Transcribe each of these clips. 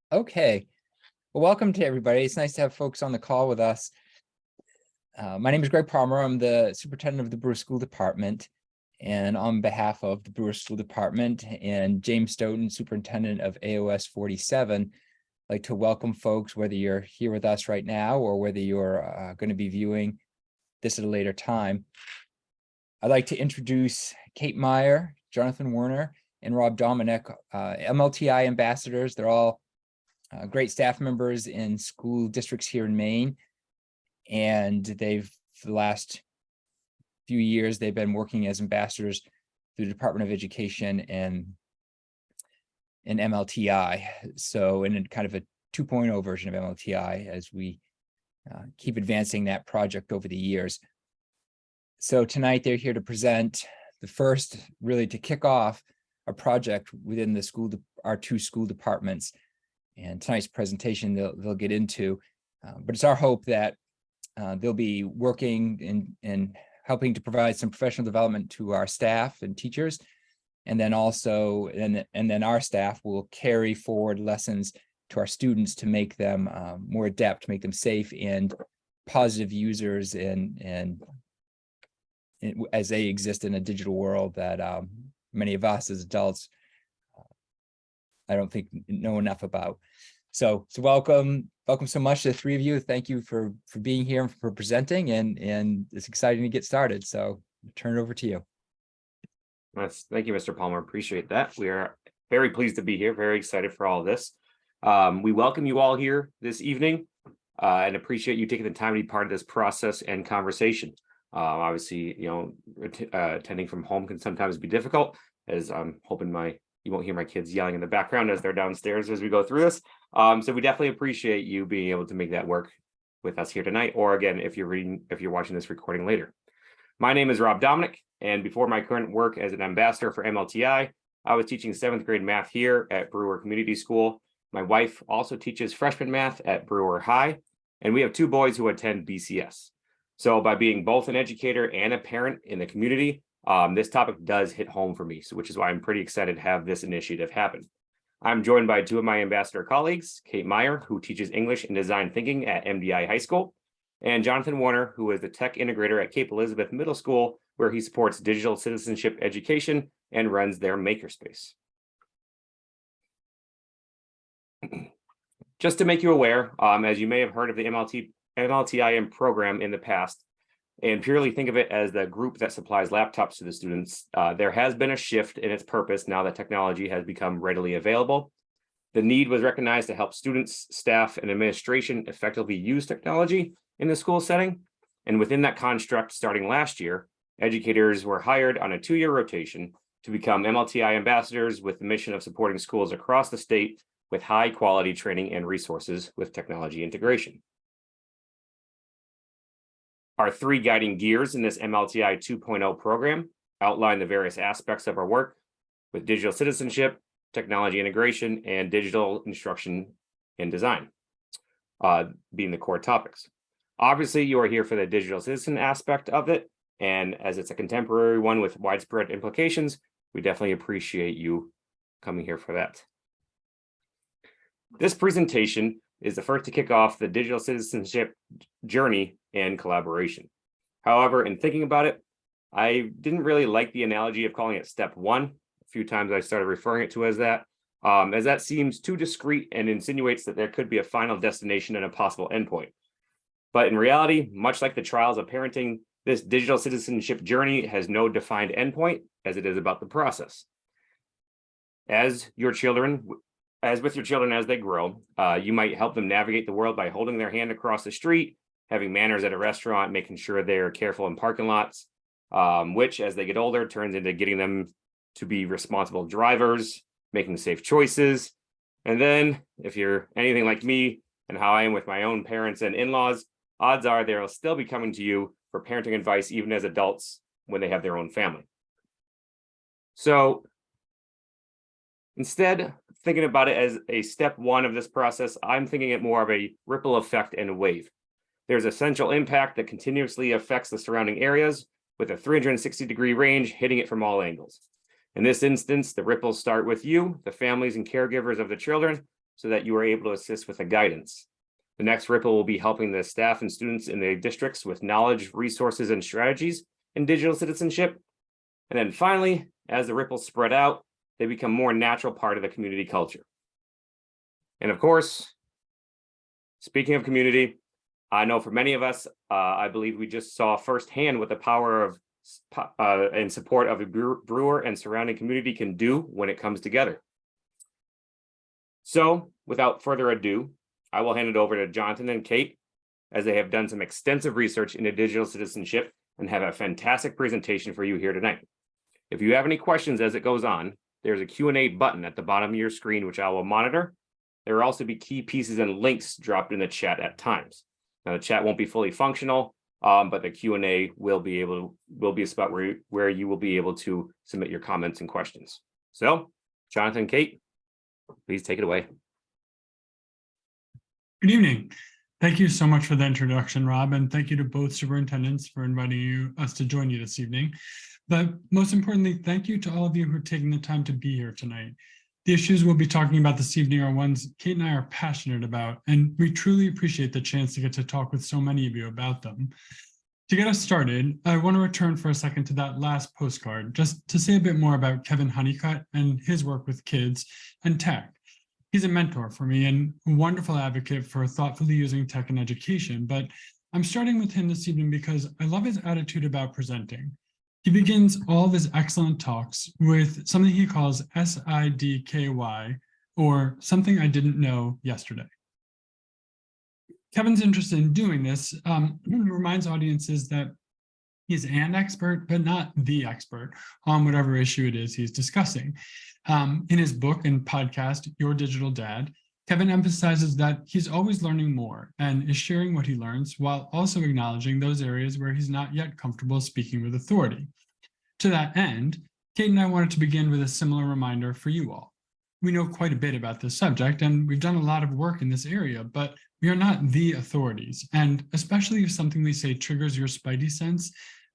Okay. Well, welcome to everybody. It's nice to have folks on the call with us. My name is Greg Palmer. I'm the superintendent of the Brewer School Department. And on behalf of the Brewer School Department and James Stoughton, superintendent of AOS 47, I'd like to welcome folks, whether you're here with us right now or whether you're going to be viewing this at a later time. I'd like to introduce Kate Meyer, Jonathan Werner, and Rob Dominic, MLTI ambassadors. They're all great staff members in school districts here in Maine. And for the last few years, they've been working as ambassadors through the Department of Education and MLTI. So in a kind of a 2.0 version of MLTI as we keep advancing that project over the years. So tonight they're here to present the first, really to kick off a project within the our two school departments. And tonight's presentation they'll get into, but it's our hope that they'll be working in helping to provide some professional development to our staff and teachers, and then also and then our staff will carry forward lessons to our students to make them more adept, make them safe and positive users and as they exist in a digital world that many of us as adults I don't think know enough about. So welcome so much to the three of you. Thank you for being here and for presenting, and it's exciting to get started. So I'll turn it over to you. Thank you, Mr. Palmer. Appreciate that. We are very pleased to be here, very excited for all of this. We welcome you all here this evening and appreciate you taking the time to be part of this process and conversation. Obviously, attending from home can sometimes be difficult, as I'm hoping you won't hear my kids yelling in the background as they're downstairs as we go through this. So we definitely appreciate you being able to make that work with us here tonight, or again, if you're watching this recording later. My name is Rob Dominic, and before my current work as an ambassador for MLTI, I was teaching 7th grade math here at Brewer Community School. My wife also teaches freshman math at Brewer High, and we have 2 boys who attend BCS. So by being both an educator and a parent in the community, this topic does hit home for me, which is why I'm pretty excited to have this initiative happen. I'm joined by 2 of my ambassador colleagues, Kate Meyer, who teaches English and Design Thinking at MDI High School, and Jonathan Werner, who is the tech integrator at Cape Elizabeth Middle School, where he supports digital citizenship education and runs their makerspace. Just to make you aware, as you may have heard of the MLTI program in the past, and purely think of it as the group that supplies laptops to the students, there has been a shift in its purpose now that technology has become readily available. The need was recognized to help students, staff, and administration effectively use technology in the school setting. And within that construct, starting last year, educators were hired on a 2-year rotation to become MLTI ambassadors with the mission of supporting schools across the state with high quality training and resources with technology integration. Our 3 guiding gears in this MLTI 2.0 program outline the various aspects of our work with digital citizenship, technology integration, and digital instruction and design, being the core topics. Obviously, you are here for the digital citizen aspect of it, and as it's a contemporary one with widespread implications, we definitely appreciate you coming here for that. This presentation is the first to kick off the digital citizenship journey and collaboration. However, in thinking about it, I didn't really like the analogy of calling it step 1. A few times I started referring it to as that seems too discrete and insinuates that there could be a final destination and a possible endpoint. But in reality, much like the trials of parenting, this digital citizenship journey has no defined endpoint, as it is about the process. As with your children as they grow, you might help them navigate the world by holding their hand across the street, having manners at a restaurant, making sure they're careful in parking lots, which as they get older turns into getting them to be responsible drivers, making safe choices. And then if you're anything like me and how I am with my own parents and in-laws, odds are they'll still be coming to you for parenting advice even as adults when they have their own family. So instead, thinking about it as a step 1 of this process, I'm thinking it more of a ripple effect and a wave. There's a central impact that continuously affects the surrounding areas with a 360-degree range hitting it from all angles. In this instance, the ripples start with you, the families and caregivers of the children, so that you are able to assist with the guidance. The next ripple will be helping the staff and students in the districts with knowledge, resources, and strategies in digital citizenship. And then finally, as the ripples spread out, they become more natural part of the community culture. And of course, speaking of community, I know for many of us, I believe we just saw firsthand what the power of and support of a Brewer and surrounding community can do when it comes together. So without further ado, I will hand it over to Jonathan and Kate, as they have done some extensive research into digital citizenship and have a fantastic presentation for you here tonight. If you have any questions as it goes on, there's a Q&A button at the bottom of your screen, which I will monitor. There will also be key pieces and links dropped in the chat at times. Now, the chat won't be fully functional, but the Q&A will be a spot where you will be able to submit your comments and questions. So, Jonathan and Kate, please take it away. Good evening. Thank you so much for the introduction, Rob, and thank you to both superintendents for inviting us to join you this evening. But most importantly, thank you to all of you who are taking the time to be here tonight. The issues we'll be talking about this evening are ones Kate and I are passionate about, and we truly appreciate the chance to get to talk with so many of you about them. To get us started, I want to return for a second to that last postcard, just to say a bit more about Kevin Honeycutt and his work with kids and tech. He's a mentor for me and a wonderful advocate for thoughtfully using tech in education, but I'm starting with him this evening because I love his attitude about presenting. He begins all of his excellent talks with something he calls SIDKY, or something I didn't know yesterday. Kevin's interested in doing this reminds audiences that he's an expert, but not the expert on whatever issue it is he's discussing. In his book and podcast, Your Digital Dad, Kevin emphasizes that he's always learning more and is sharing what he learns while also acknowledging those areas where he's not yet comfortable speaking with authority. To that end, Kate and I wanted to begin with a similar reminder for you all. We know quite a bit about this subject, and we've done a lot of work in this area, but we are not the authorities. And especially if something we say triggers your spidey sense,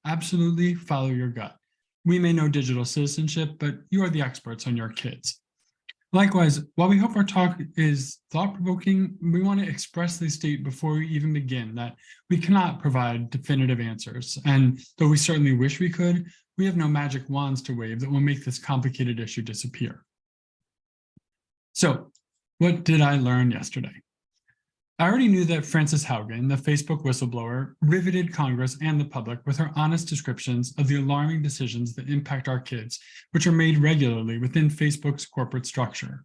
absolutely follow your gut. We may know digital citizenship, but you are the experts on your kids. Likewise, while we hope our talk is thought-provoking, we want to expressly state before we even begin that we cannot provide definitive answers. And though we certainly wish we could, we have no magic wands to wave that will make this complicated issue disappear. So, what did I learn yesterday? I already knew that Frances Haugen, the Facebook whistleblower, riveted Congress and the public with her honest descriptions of the alarming decisions that impact our kids, which are made regularly within Facebook's corporate structure.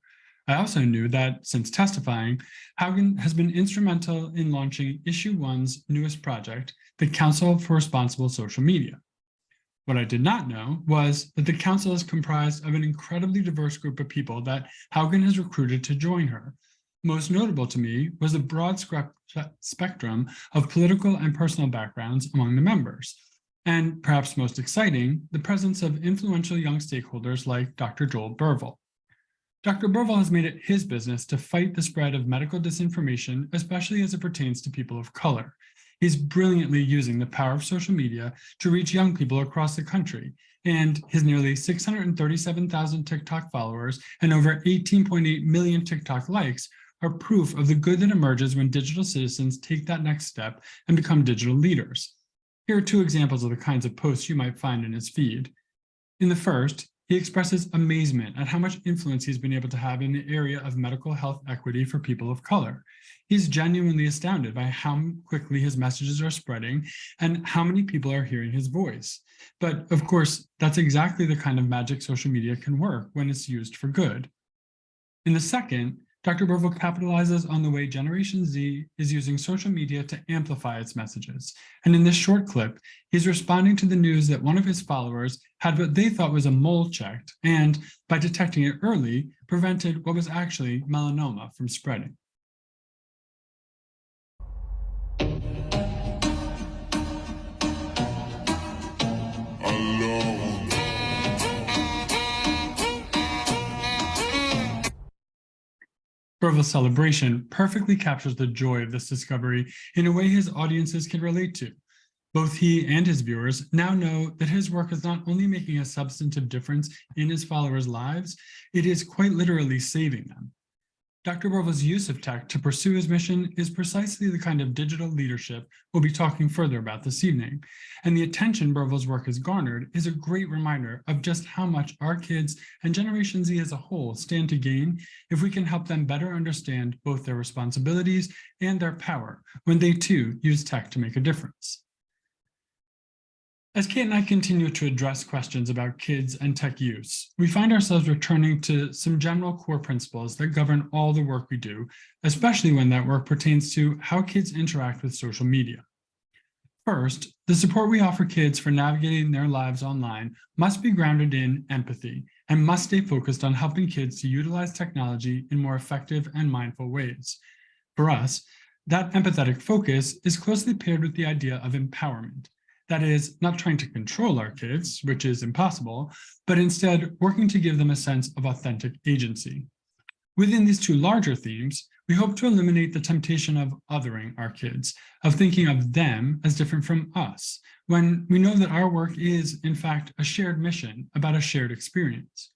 I also knew that, since testifying, Haugen has been instrumental in launching Issue 1's newest project, the Council for Responsible Social Media. What I did not know was that the council is comprised of an incredibly diverse group of people that Haugen has recruited to join her. Most notable to me was the broad spectrum of political and personal backgrounds among the members. And perhaps most exciting, the presence of influential young stakeholders like Dr. Joel Burville. Dr. Burville has made it his business to fight the spread of medical disinformation, especially as it pertains to people of color. He's brilliantly using the power of social media to reach young people across the country, and his nearly 637,000 TikTok followers and over 18.8 million TikTok likes are proof of the good that emerges when digital citizens take that next step and become digital leaders. Here are two examples of the kinds of posts you might find in his feed. In the first, he expresses amazement at how much influence he's been able to have in the area of medical health equity for people of color. He's genuinely astounded by how quickly his messages are spreading and how many people are hearing his voice. But of course, that's exactly the kind of magic social media can work when it's used for good. In the second, Dr. Burville capitalizes on the way Generation Z is using social media to amplify its messages. And in this short clip, he's responding to the news that one of his followers had what they thought was a mole checked, and by detecting it early, prevented what was actually melanoma from spreading. Burville's celebration perfectly captures the joy of this discovery in a way his audiences can relate to. Both he and his viewers now know that his work is not only making a substantive difference in his followers' lives, it is quite literally saving them. Dr. Burville's use of tech to pursue his mission is precisely the kind of digital leadership we'll be talking further about this evening. And the attention Burville's work has garnered is a great reminder of just how much our kids and Generation Z as a whole stand to gain if we can help them better understand both their responsibilities and their power when they too use tech to make a difference. As Kate and I continue to address questions about kids and tech use, we find ourselves returning to some general core principles that govern all the work we do, especially when that work pertains to how kids interact with social media. First, the support we offer kids for navigating their lives online must be grounded in empathy and must stay focused on helping kids to utilize technology in more effective and mindful ways. For us, that empathetic focus is closely paired with the idea of empowerment. That is, not trying to control our kids, which is impossible, but instead working to give them a sense of authentic agency. Within these two larger themes, we hope to eliminate the temptation of othering our kids, of thinking of them as different from us, when we know that our work is, in fact, a shared mission about a shared experience.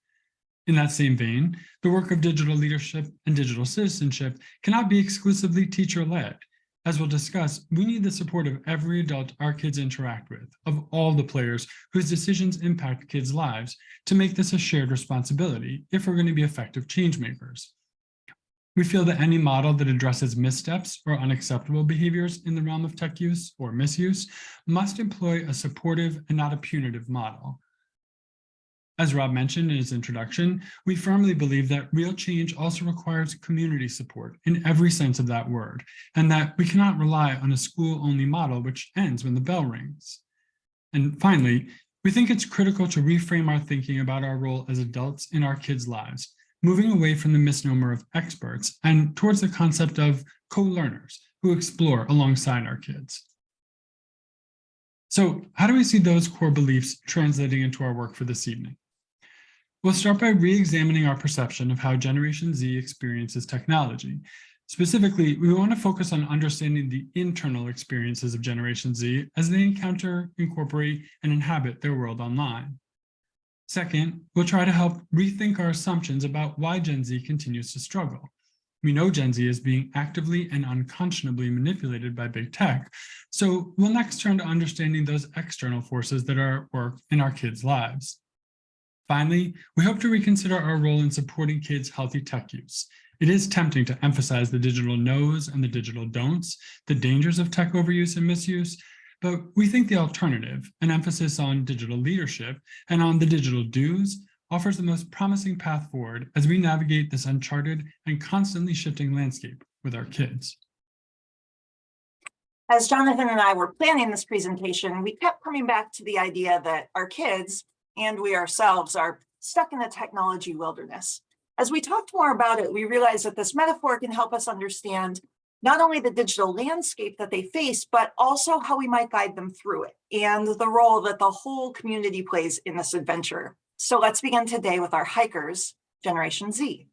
In that same vein, the work of digital leadership and digital citizenship cannot be exclusively teacher-led. As we'll discuss, we need the support of every adult our kids interact with, of all the players whose decisions impact kids' lives, to make this a shared responsibility if we're going to be effective change makers. We feel that any model that addresses missteps or unacceptable behaviors in the realm of tech use or misuse must employ a supportive and not a punitive model. As Rob mentioned in his introduction, we firmly believe that real change also requires community support in every sense of that word, and that we cannot rely on a school-only model which ends when the bell rings. And finally, we think it's critical to reframe our thinking about our role as adults in our kids' lives, moving away from the misnomer of experts and towards the concept of co-learners who explore alongside our kids. So how do we see those core beliefs translating into our work for this evening? We'll start by re-examining our perception of how Generation Z experiences technology. Specifically, we want to focus on understanding the internal experiences of Generation Z as they encounter, incorporate, and inhabit their world online. Second, we'll try to help rethink our assumptions about why Gen Z continues to struggle. We know Gen Z is being actively and unconscionably manipulated by big tech, so we'll next turn to understanding those external forces that are at work in our kids' lives. Finally, we hope to reconsider our role in supporting kids' healthy tech use. It is tempting to emphasize the digital no's and the digital don'ts, the dangers of tech overuse and misuse, but we think the alternative, an emphasis on digital leadership and on the digital do's, offers the most promising path forward as we navigate this uncharted and constantly shifting landscape with our kids. As Jonathan and I were planning this presentation, we kept coming back to the idea that our kids and we ourselves are stuck in the technology wilderness. As we talked more about it, we realized that this metaphor can help us understand not only the digital landscape that they face, but also how we might guide them through it and the role that the whole community plays in this adventure. So let's begin today with our hikers, Generation Z.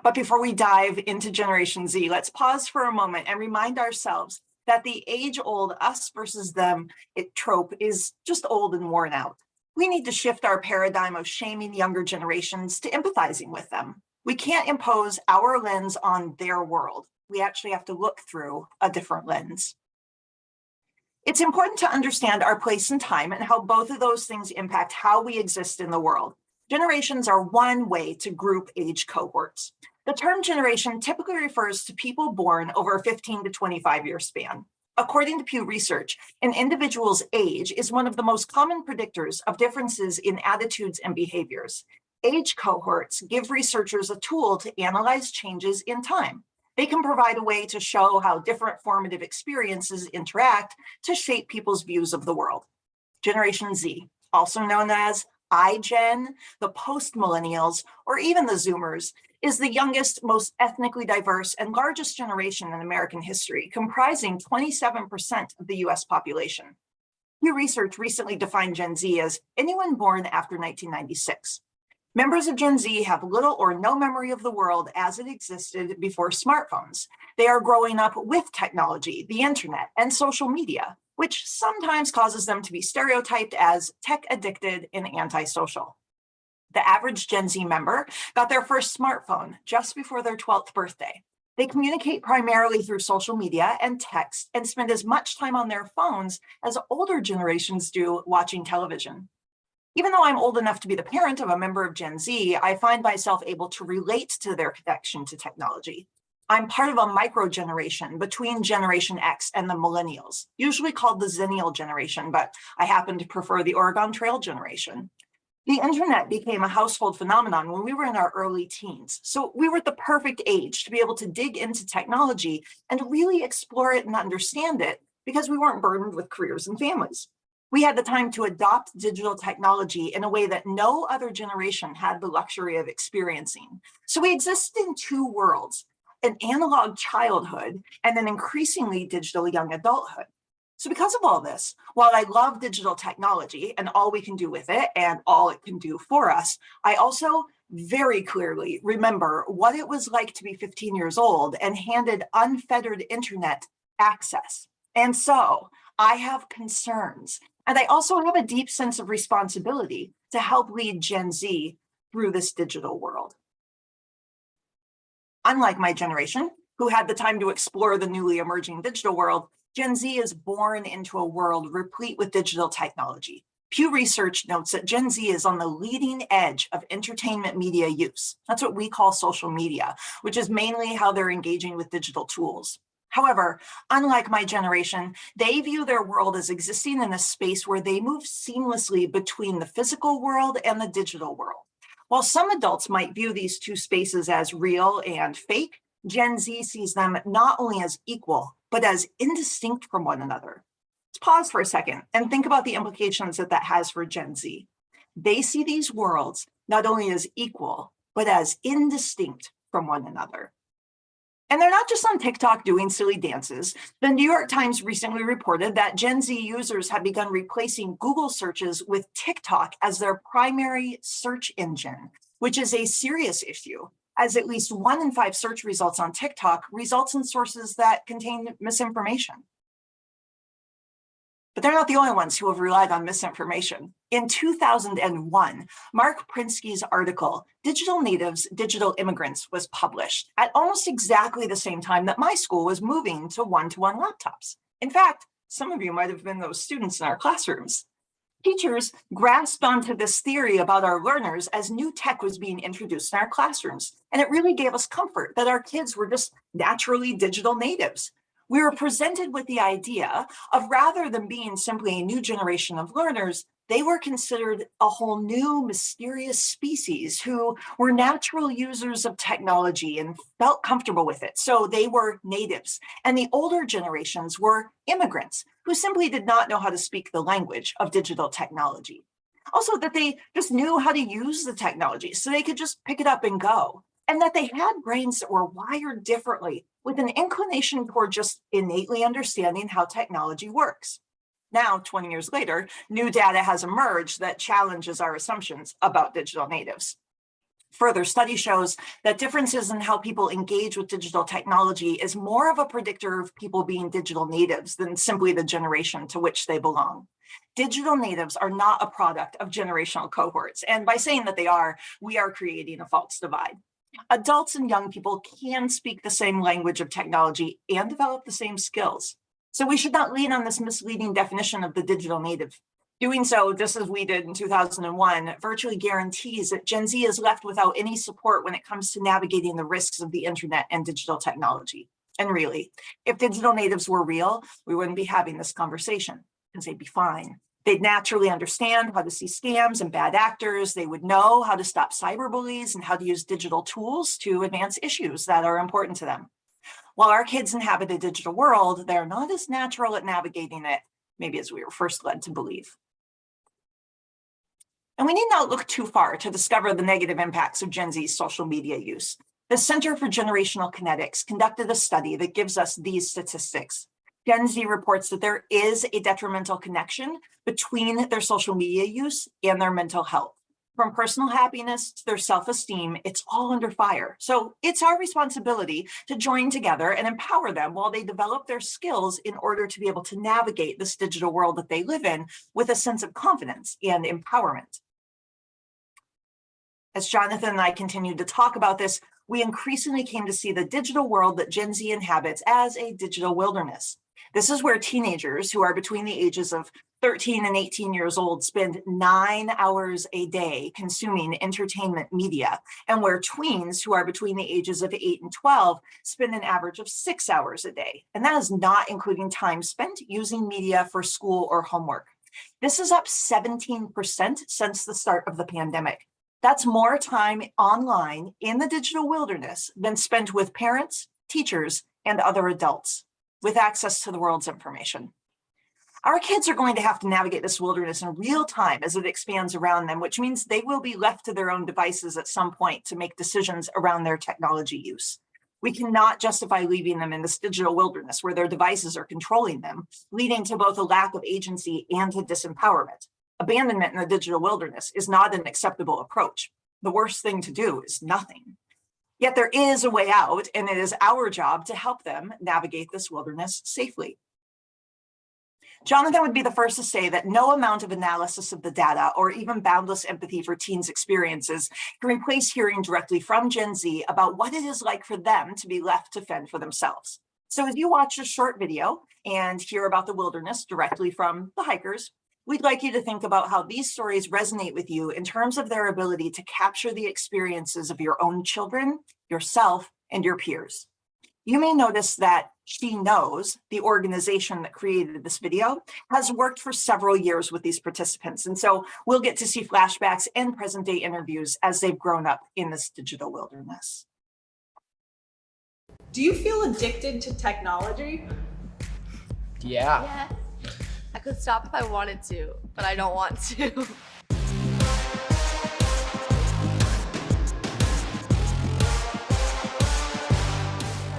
But before we dive into Generation Z, let's pause for a moment and remind ourselves that the age-old us versus them trope is just old and worn out. We need to shift our paradigm of shaming younger generations to empathizing with them. We can't impose our lens on their world. We actually have to look through a different lens. It's important to understand our place in time and how both of those things impact how we exist in the world. Generations are one way to group age cohorts. The term generation typically refers to people born over a 15 to 25-year span. According to Pew Research, an individual's age is one of the most common predictors of differences in attitudes and behaviors. Age cohorts give researchers a tool to analyze changes in time. They can provide a way to show how different formative experiences interact to shape people's views of the world. Generation Z, also known as iGen, the post-millennials, or even the Zoomers, is the youngest, most ethnically diverse, and largest generation in American history, comprising 27% of the US population. Pew Research recently defined Gen Z as anyone born after 1996. Members of Gen Z have little or no memory of the world as it existed before smartphones. They are growing up with technology, the internet, and social media, which sometimes causes them to be stereotyped as tech addicted and antisocial. The average Gen Z member got their first smartphone just before their 12th birthday. They communicate primarily through social media and text and spend as much time on their phones as older generations do watching television. Even though I'm old enough to be the parent of a member of Gen Z, I find myself able to relate to their connection to technology. I'm part of a micro generation between Generation X and the millennials, usually called the Zennial generation, but I happen to prefer the Oregon Trail generation. The internet became a household phenomenon when we were in our early teens. So we were at the perfect age to be able to dig into technology and really explore it and understand it because we weren't burdened with careers and families. We had the time to adopt digital technology in a way that no other generation had the luxury of experiencing. So we existed in two worlds, an analog childhood and an increasingly digital young adulthood. So because of all this, while I love digital technology and all we can do with it and all it can do for us, I also very clearly remember what it was like to be 15 years old and handed unfettered internet access. And so I have concerns. And I also have a deep sense of responsibility to help lead Gen Z through this digital world. Unlike my generation, who had the time to explore the newly emerging digital world, Gen Z is born into a world replete with digital technology. Pew Research notes that Gen Z is on the leading edge of entertainment media use. That's what we call social media, which is mainly how they're engaging with digital tools. However, unlike my generation, they view their world as existing in a space where they move seamlessly between the physical world and the digital world. While some adults might view these two spaces as real and fake, Gen Z sees them not only as equal, but as indistinct from one another. Let's pause for a second and think about the implications that has for Gen Z. They see these worlds not only as equal, but as indistinct from one another. And they're not just on TikTok doing silly dances. The New York Times recently reported that Gen Z users have begun replacing Google searches with TikTok as their primary search engine, which is a serious issue, as at least 1 in 5 search results on TikTok results in sources that contain misinformation. But they're not the only ones who have relied on misinformation. In 2001, Mark Prinsky's article, Digital Natives, Digital Immigrants, was published at almost exactly the same time that my school was moving to one-to-one laptops. In fact, some of you might have been those students in our classrooms. Teachers grasped onto this theory about our learners as new tech was being introduced in our classrooms. And it really gave us comfort that our kids were just naturally digital natives. We were presented with the idea of rather than being simply a new generation of learners, they were considered a whole new mysterious species who were natural users of technology and felt comfortable with it. So they were natives. And the older generations were immigrants who simply did not know how to speak the language of digital technology. Also, that they just knew how to use the technology so they could just pick it up and go. And that they had brains that were wired differently with an inclination toward just innately understanding how technology works. Now, 20 years later, new data has emerged that challenges our assumptions about digital natives. Further study shows that differences in how people engage with digital technology is more of a predictor of people being digital natives than simply the generation to which they belong. Digital natives are not a product of generational cohorts, and by saying that they are, we are creating a false divide. Adults and young people can speak the same language of technology and develop the same skills. So we should not lean on this misleading definition of the digital native. Doing so, just as we did in 2001, virtually guarantees that Gen Z is left without any support when it comes to navigating the risks of the internet and digital technology. And really, if digital natives were real, we wouldn't be having this conversation because they'd be fine. They'd naturally understand how to see scams and bad actors. They would know how to stop cyberbullies and how to use digital tools to advance issues that are important to them. While our kids inhabit a digital world, they're not as natural at navigating it, maybe as we were first led to believe. And we need not look too far to discover the negative impacts of Gen Z's social media use. The Center for Generational Kinetics conducted a study that gives us these statistics. Gen Z reports that there is a detrimental connection between their social media use and their mental health. From personal happiness to their self-esteem, it's all under fire. So it's our responsibility to join together and empower them while they develop their skills in order to be able to navigate this digital world that they live in with a sense of confidence and empowerment. As Jonathan and I continued to talk about this, we increasingly came to see the digital world that Gen Z inhabits as a digital wilderness. This is where teenagers who are between the ages of 13 and 18 years old spend 9 hours a day consuming entertainment media, and where tweens who are between the ages of 8 and 12 spend an average of 6 hours a day. And that is not including time spent using media for school or homework. This is up 17% since the start of the pandemic. That's more time online in the digital wilderness than spent with parents, teachers, and other adults with access to the world's information. Our kids are going to have to navigate this wilderness in real time as it expands around them, which means they will be left to their own devices at some point to make decisions around their technology use. We cannot justify leaving them in this digital wilderness where their devices are controlling them, leading to both a lack of agency and to disempowerment. Abandonment in the digital wilderness is not an acceptable approach. The worst thing to do is nothing. Yet there is a way out, and it is our job to help them navigate this wilderness safely. Jonathan would be the first to say that no amount of analysis of the data or even boundless empathy for teens' experiences can replace hearing directly from Gen Z about what it is like for them to be left to fend for themselves. So as you watch this short video and hear about the wilderness directly from the hikers, we'd like you to think about how these stories resonate with you in terms of their ability to capture the experiences of your own children, yourself, and your peers. You may notice that She Knows, the organization that created this video, has worked for several years with these participants. And so we'll get to see flashbacks and present day interviews as they've grown up in this digital wilderness. Do you feel addicted to technology? Yeah. Yes. I could stop if I wanted to, but I don't want to.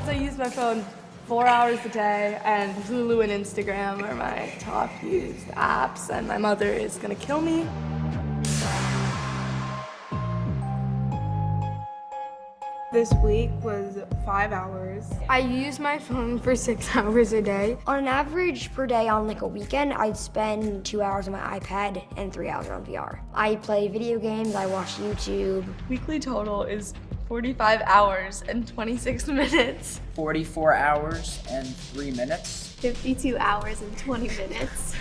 I use my phone 4 hours a day, and Hulu and Instagram are my top used apps, and my mother is gonna kill me. This week was 5 hours. I use my phone for 6 hours a day. On an average per day on like a weekend, I'd spend 2 hours on my iPad and 3 hours on VR. I play video games, I watch YouTube. Weekly total is 45 hours and 26 minutes. 44 hours and 3 minutes. 52 hours and 20 minutes.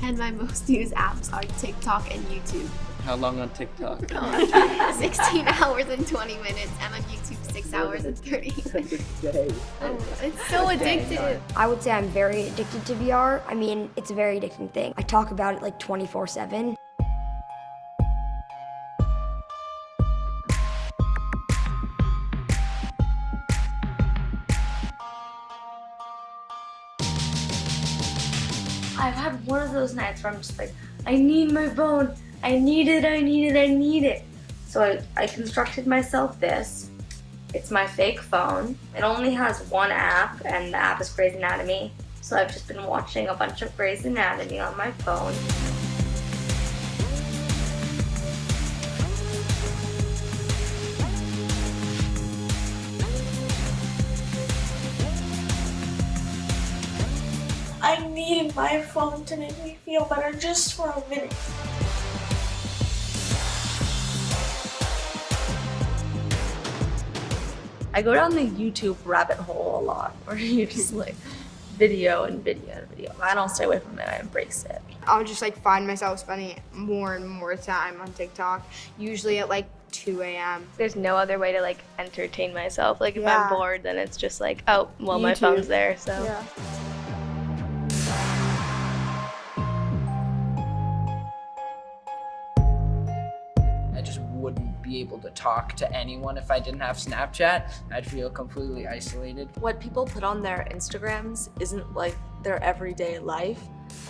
And my most used apps are TikTok and YouTube. How long on TikTok? 16 hours and 20 minutes, and on YouTube 6 hours and 30 minutes. It's so addictive. I would say I'm very addicted to VR. I mean, it's a very addicting thing. I talk about it like 24/7. I've had one of those nights where I'm just like, I need my phone. I need it, I need it, I need it. So I constructed myself this. It's my fake phone. It only has one app, and the app is Grey's Anatomy. So I've just been watching a bunch of Grey's Anatomy on my phone. I needed my phone to make me feel better just for a minute. I go down the YouTube rabbit hole a lot, where you just like video and video and video. I don't stay away from it, I embrace it. I'll just like find myself spending more and more time on TikTok, usually at like 2 a.m. There's no other way to like entertain myself. Like if Yeah. I'm bored, then it's just like, oh, well, my YouTube. phone's there, so. Yeah. I just wouldn't be able to talk to anyone if I didn't have Snapchat. I'd feel completely isolated. What people put on their Instagrams isn't like their everyday life.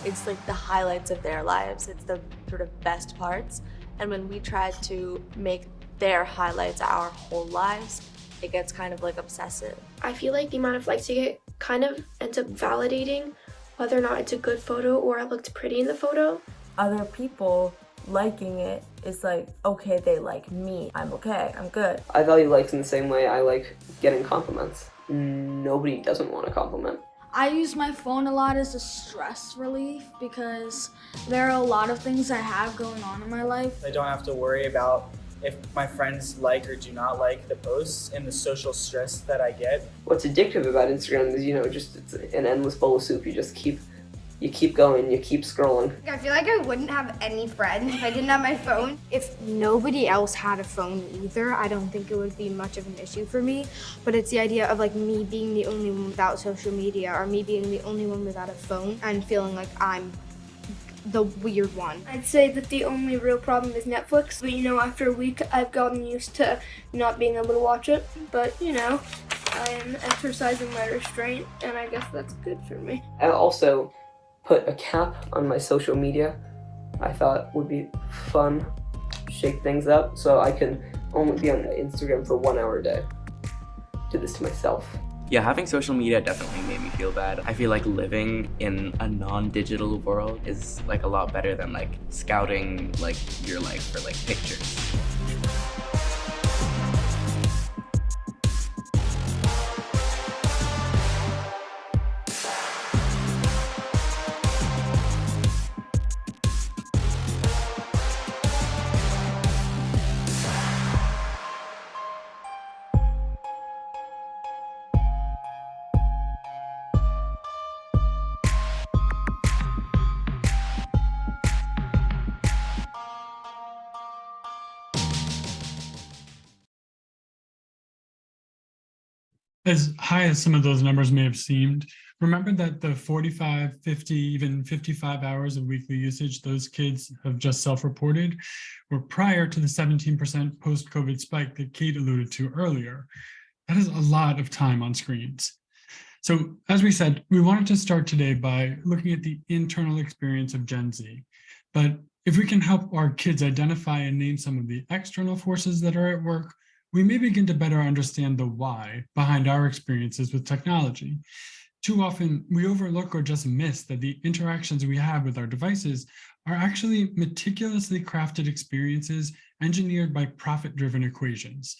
It's like the highlights of their lives. It's the sort of best parts. And when we try to make their highlights our whole lives, it gets kind of like obsessive. I feel like the amount of likes you get kind of ends up validating whether or not it's a good photo or I looked pretty in the photo. Other people liking it is like, okay, they like me. I'm okay, I'm good. I value likes in the same way I like getting compliments. Nobody doesn't want a compliment. I use my phone a lot as a stress relief because there are a lot of things I have going on in my life. I don't have to worry about if my friends like or do not like the posts and the social stress that I get. What's addictive about Instagram is, just it's an endless bowl of soup. You keep going, you keep scrolling. I feel like I wouldn't have any friends if I didn't have my phone. If nobody else had a phone either, I don't think it would be much of an issue for me. But it's the idea of like me being the only one without social media or me being the only one without a phone and feeling like I'm the weird one. I'd say that the only real problem is Netflix. But after a week, I've gotten used to not being able to watch it. But I am exercising my restraint, and I guess that's good for me. I also put a cap on my social media. I thought would be fun, shake things up, so I can only be on Instagram for 1 hour a day. Do this to myself. Yeah, having social media definitely made me feel bad. I feel like living in a non-digital world is like a lot better than like scouting like your life for like pictures. As high as some of those numbers may have seemed, remember that the 45, 50, even 55 hours of weekly usage those kids have just self-reported were prior to the 17% post-COVID spike that Kate alluded to earlier. That is a lot of time on screens. So as we said, we wanted to start today by looking at the internal experience of Gen Z. But if we can help our kids identify and name some of the external forces that are at work, we may begin to better understand the why behind our experiences with technology. Too often, we overlook or just miss that the interactions we have with our devices are actually meticulously crafted experiences engineered by profit-driven equations.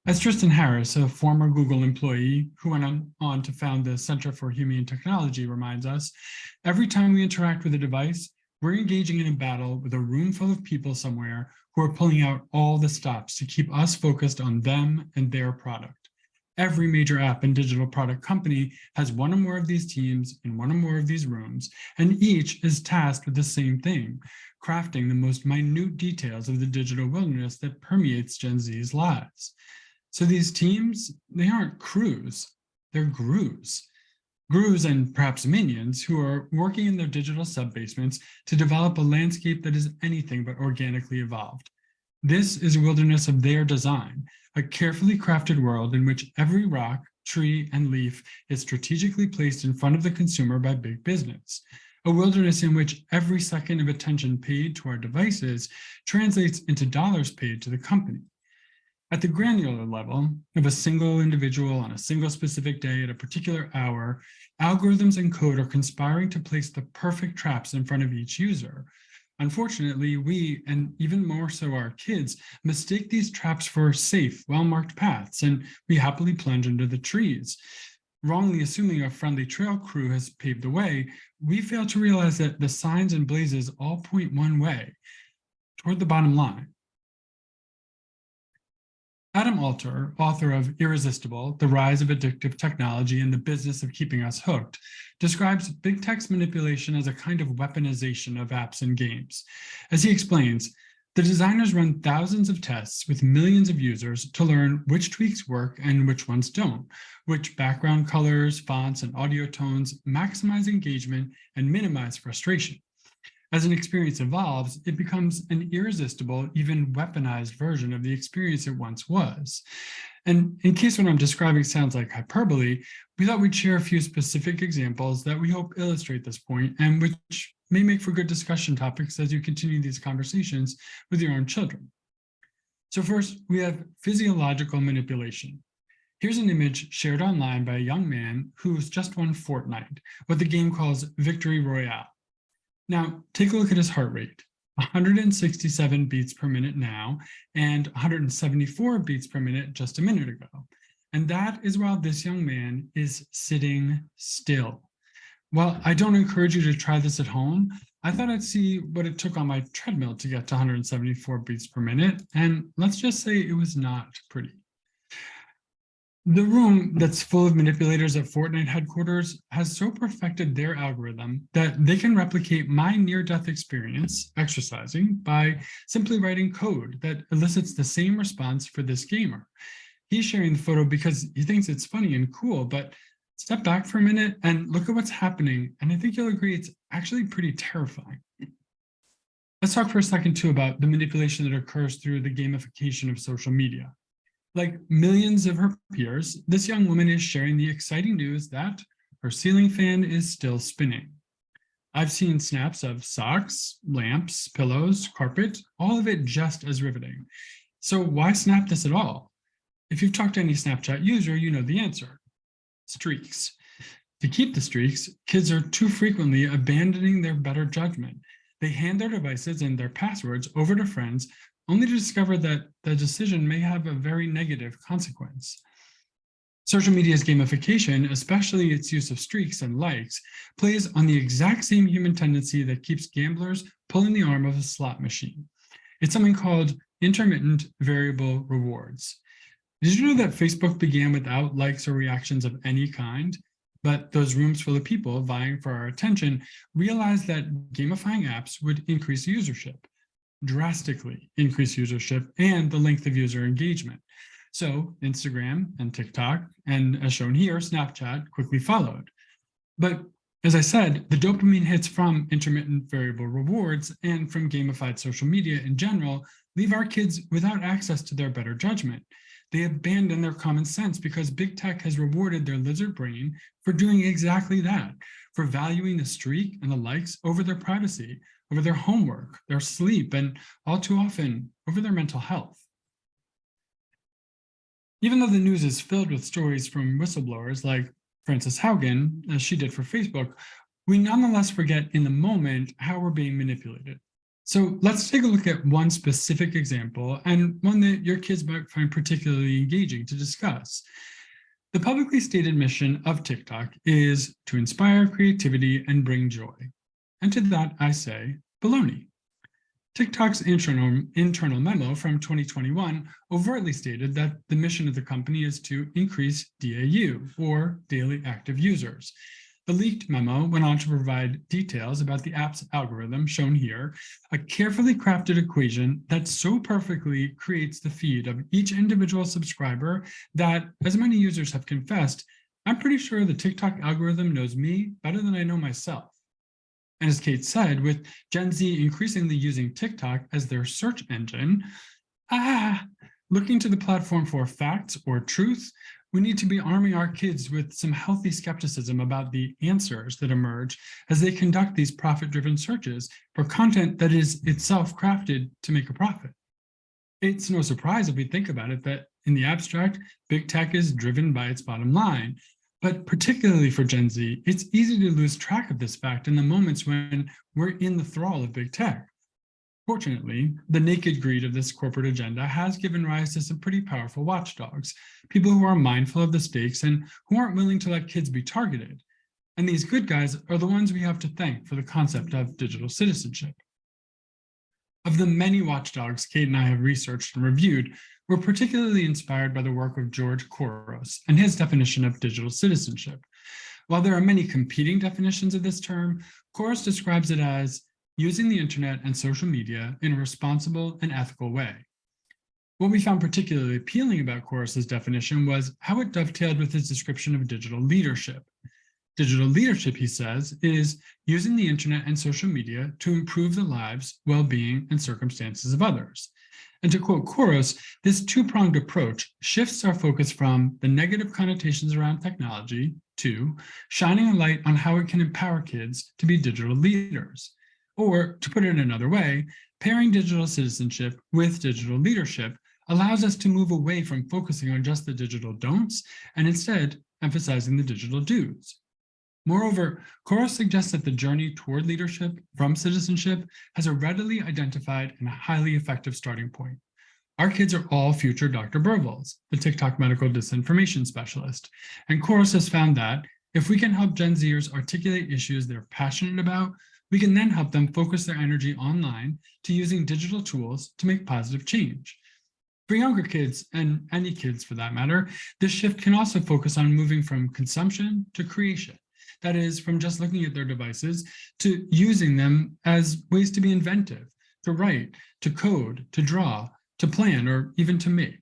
As Tristan Harris, a former Google employee who went on to found the Center for Humane Technology, reminds us, every time we interact with a device, we're engaging in a battle with a room full of people somewhere who are pulling out all the stops to keep us focused on them and their product. Every major app and digital product company has one or more of these teams in one or more of these rooms, and each is tasked with the same thing, crafting the most minute details of the digital wilderness that permeates Gen Z's lives. So these teams, they aren't crews, they're grooves. Grooves and perhaps minions who are working in their digital sub-basements to develop a landscape that is anything but organically evolved. This is a wilderness of their design, a carefully crafted world in which every rock, tree, and leaf is strategically placed in front of the consumer by big business. A wilderness in which every second of attention paid to our devices translates into dollars paid to the company. At the granular level of a single individual on a single specific day at a particular hour, algorithms and code are conspiring to place the perfect traps in front of each user. Unfortunately, we, and even more so our kids, mistake these traps for safe, well-marked paths, and we happily plunge into the trees. Wrongly assuming a friendly trail crew has paved the way, we fail to realize that the signs and blazes all point one way, toward the bottom line. Adam Alter, author of Irresistible, The Rise of Addictive Technology and the Business of Keeping Us Hooked, describes big tech's manipulation as a kind of weaponization of apps and games. As he explains, the designers run thousands of tests with millions of users to learn which tweaks work and which ones don't, which background colors, fonts, and audio tones maximize engagement and minimize frustration. As an experience evolves, it becomes an irresistible, even weaponized version of the experience it once was. And in case what I'm describing sounds like hyperbole, we thought we'd share a few specific examples that we hope illustrate this point and which may make for good discussion topics as you continue these conversations with your own children. So first, we have physiological manipulation. Here's an image shared online by a young man who's just won Fortnite, what the game calls Victory Royale. Now, take a look at his heart rate, 167 beats per minute now, and 174 beats per minute just a minute ago. And that is while this young man is sitting still. While I don't encourage you to try this at home, I thought I'd see what it took on my treadmill to get to 174 beats per minute, and let's just say it was not pretty. The room that's full of manipulators at Fortnite headquarters has so perfected their algorithm that they can replicate my near-death experience exercising by simply writing code that elicits the same response for this gamer. He's sharing the photo because he thinks it's funny and cool, but step back for a minute and look at what's happening, and I think you'll agree it's actually pretty terrifying. Let's talk for a second too about the manipulation that occurs through the gamification of social media. Like millions of her peers, this young woman is sharing the exciting news that her ceiling fan is still spinning. I've seen snaps of socks, lamps, pillows, carpet, all of it just as riveting. So why snap this at all? If you've talked to any Snapchat user, you know the answer. Streaks. To keep the streaks, kids are too frequently abandoning their better judgment. They hand their devices and their passwords over to friends only to discover that the decision may have a very negative consequence. Social media's gamification, especially its use of streaks and likes, plays on the exact same human tendency that keeps gamblers pulling the arm of a slot machine. It's something called intermittent variable rewards. Did you know that Facebook began without likes or reactions of any kind? But those rooms full of people vying for our attention realized that gamifying apps would increase usership, drastically increase usership and the length of user engagement. So Instagram and TikTok, and as shown here, Snapchat quickly followed. But as I said, the dopamine hits from intermittent variable rewards and from gamified social media in general leave our kids without access to their better judgment. They abandon their common sense because big tech has rewarded their lizard brain for doing exactly that, for valuing the streak and the likes over their privacy, over their homework, their sleep, and all too often, over their mental health. Even though the news is filled with stories from whistleblowers like Frances Haugen, as she did for Facebook, we nonetheless forget in the moment how we're being manipulated. So let's take a look at one specific example and one that your kids might find particularly engaging to discuss. The publicly stated mission of TikTok is to inspire creativity and bring joy. And to that, I say, baloney. TikTok's internal memo from 2021 overtly stated that the mission of the company is to increase DAU, or daily active users. The leaked memo went on to provide details about the app's algorithm, shown here, a carefully crafted equation that so perfectly creates the feed of each individual subscriber that, as many users have confessed, I'm pretty sure the TikTok algorithm knows me better than I know myself. And as Kate said, with Gen Z increasingly using TikTok as their search engine, looking to the platform for facts or truth, we need to be arming our kids with some healthy skepticism about the answers that emerge as they conduct these profit-driven searches for content that is itself crafted to make a profit. It's no surprise if we think about it that in the abstract, big tech is driven by its bottom line. But particularly for Gen Z, it's easy to lose track of this fact in the moments when we're in the thrall of big tech. Fortunately, the naked greed of this corporate agenda has given rise to some pretty powerful watchdogs, people who are mindful of the stakes and who aren't willing to let kids be targeted. And these good guys are the ones we have to thank for the concept of digital citizenship. Of the many watchdogs Kate and I have researched and reviewed, we're particularly inspired by the work of George Couros and his definition of digital citizenship. While there are many competing definitions of this term, Couros describes it as using the internet and social media in a responsible and ethical way. What we found particularly appealing about Couros' definition was how it dovetailed with his description of digital leadership. Digital leadership, he says, is using the internet and social media to improve the lives, well-being, and circumstances of others. And to quote Couros, this two-pronged approach shifts our focus from the negative connotations around technology to shining a light on how it can empower kids to be digital leaders. Or, to put it another way, pairing digital citizenship with digital leadership allows us to move away from focusing on just the digital don'ts and instead emphasizing the digital do's. Moreover, Couros suggests that the journey toward leadership from citizenship has a readily identified and highly effective starting point. Our kids are all future Dr. Burvils, the TikTok medical disinformation specialist, and Couros has found that if we can help Gen Zers articulate issues they're passionate about, We can then help them focus their energy online to using digital tools to make positive change. For younger kids, and any kids for that matter, this shift can also focus on moving from consumption to creation. That is, from just looking at their devices to using them as ways to be inventive, to write, to code, to draw, to plan, or even to make.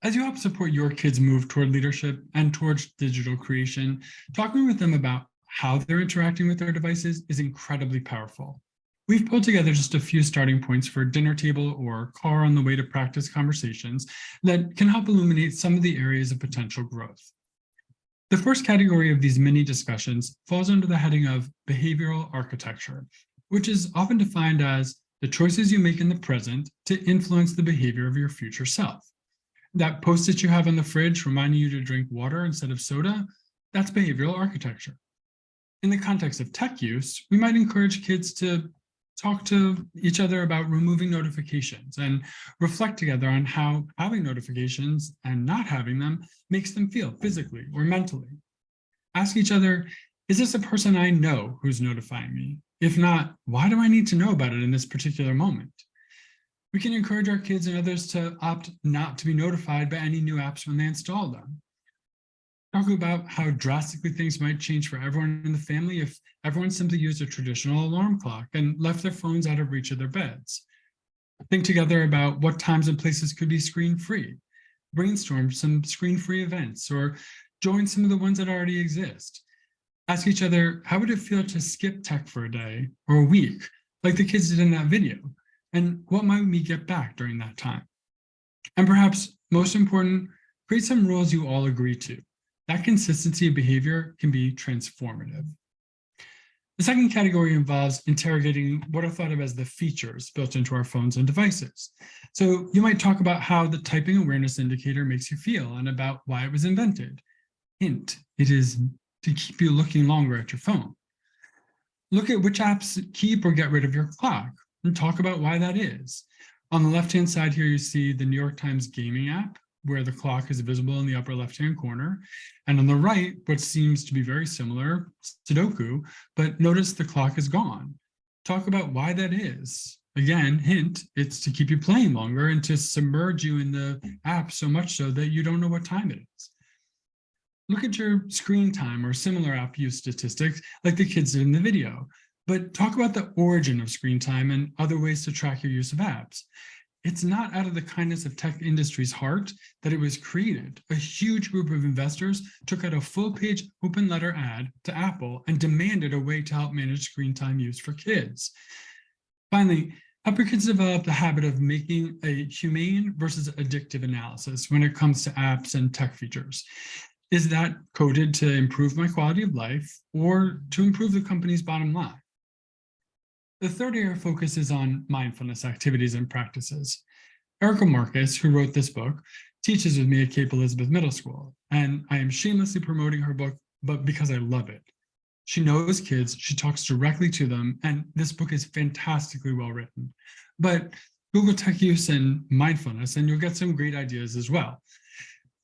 As you help support your kids' move toward leadership and towards digital creation, talking with them about how they're interacting with their devices is incredibly powerful. We've pulled together just a few starting points for dinner table or car on the way to practice conversations that can help illuminate some of the areas of potential growth. The first category of these mini discussions falls under the heading of behavioral architecture, which is often defined as the choices you make in the present to influence the behavior of your future self. That Post-it you have on the fridge reminding you to drink water instead of soda, that's behavioral architecture. In the context of tech use, we might encourage kids to talk to each other about removing notifications and reflect together on how having notifications and not having them makes them feel physically or mentally. Ask each other, is this a person I know who's notifying me? If not, why do I need to know about it in this particular moment? We can encourage our kids and others to opt not to be notified by any new apps when they install them. Talk about how drastically things might change for everyone in the family if everyone simply used a traditional alarm clock and left their phones out of reach of their beds. Think together about what times and places could be screen-free. Brainstorm some screen-free events or join some of the ones that already exist. Ask each other, how would it feel to skip tech for a day or a week, like the kids did in that video? And what might we get back during that time? And perhaps most important, create some rules you all agree to. That consistency of behavior can be transformative. The second category involves interrogating what are thought of as the features built into our phones and devices. So you might talk about how the typing awareness indicator makes you feel and about why it was invented. Hint, it is to keep you looking longer at your phone. Look at which apps keep or get rid of your clock and talk about why that is. On the left-hand side here, you see the New York Times gaming app, where the clock is visible in the upper left-hand corner. And on the right, what seems to be very similar, Sudoku, but notice the clock is gone. Talk about why that is. Again, hint, it's to keep you playing longer and to submerge you in the app so much so that you don't know what time it is. Look at your screen time or similar app use statistics like the kids did in the video, but talk about the origin of screen time and other ways to track your use of apps. It's not out of the kindness of tech industry's heart that it was created. A huge group of investors took out a full-page open letter ad to Apple and demanded a way to help manage screen time use for kids. Finally, help your kids develop the habit of making a humane versus addictive analysis when it comes to apps and tech features. Is that coded to improve my quality of life or to improve the company's bottom line? The third area of focus is on mindfulness activities and practices. Erica Marcus, who wrote this book, teaches with me at Cape Elizabeth Middle School, and I am shamelessly promoting her book, but because I love it. She knows kids, she talks directly to them, and this book is fantastically well written. But Google tech use and mindfulness, and you'll get some great ideas as well.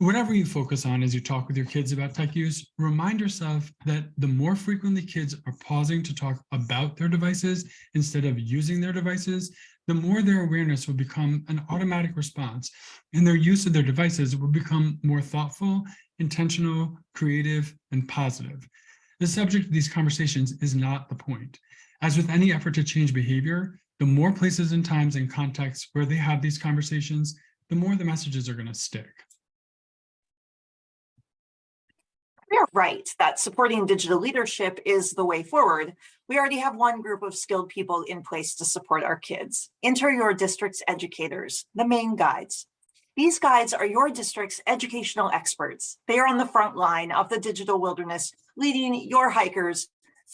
Whatever you focus on as you talk with your kids about tech use, remind yourself that the more frequently kids are pausing to talk about their devices instead of using their devices, the more their awareness will become an automatic response, and their use of their devices will become more thoughtful, intentional, creative, and positive. The subject of these conversations is not the point. As with any effort to change behavior, the more places and times and contexts where they have these conversations, the more the messages are going to stick. We're right that supporting digital leadership is the way forward. We already have one group of skilled people in place to support our kids. Enter your district's educators, the main guides. These guides are your district's educational experts. They are on the front line of the digital wilderness, leading your hikers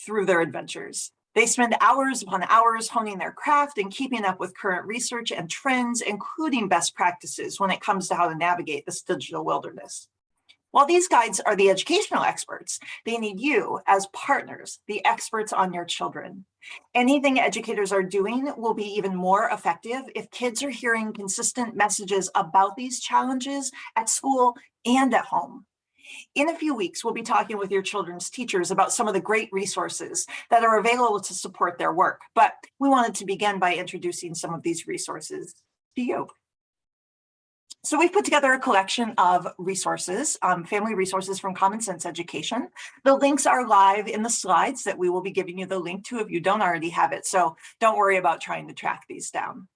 through their adventures. They spend hours upon hours honing their craft and keeping up with current research and trends, including best practices when it comes to how to navigate this digital wilderness. While these guides are the educational experts, they need you as partners, the experts on your children. Anything educators are doing will be even more effective if kids are hearing consistent messages about these challenges at school and at home. In a few weeks, we'll be talking with your children's teachers about some of the great resources that are available to support their work, but we wanted to begin by introducing some of these resources to you. So we've put together a collection of resources, family resources from Common Sense Education. The links are live in the slides that we will be giving you the link to if you don't already have it, so don't worry about trying to track these down.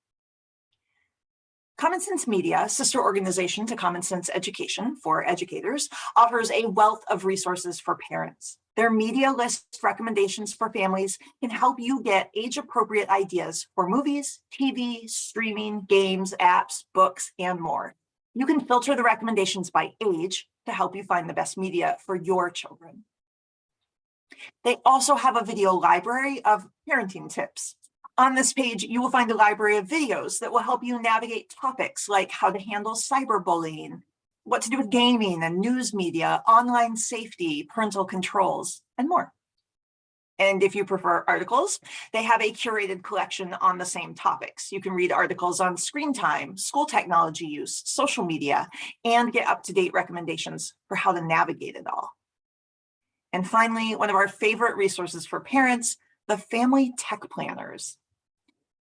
Common Sense Media, sister organization to Common Sense Education for educators, offers a wealth of resources for parents. Their media list recommendations for families can help you get age-appropriate ideas for movies, TV, streaming, games, apps, books, and more. You can filter the recommendations by age to help you find the best media for your children. They also have a video library of parenting tips. On this page, you will find a library of videos that will help you navigate topics like how to handle cyberbullying, what to do with gaming and news media, online safety, parental controls, and more. And if you prefer articles, they have a curated collection on the same topics. You can read articles on screen time, school technology use, social media, and get up-to-date recommendations for how to navigate it all. And finally, one of our favorite resources for parents, the Family Tech Planners.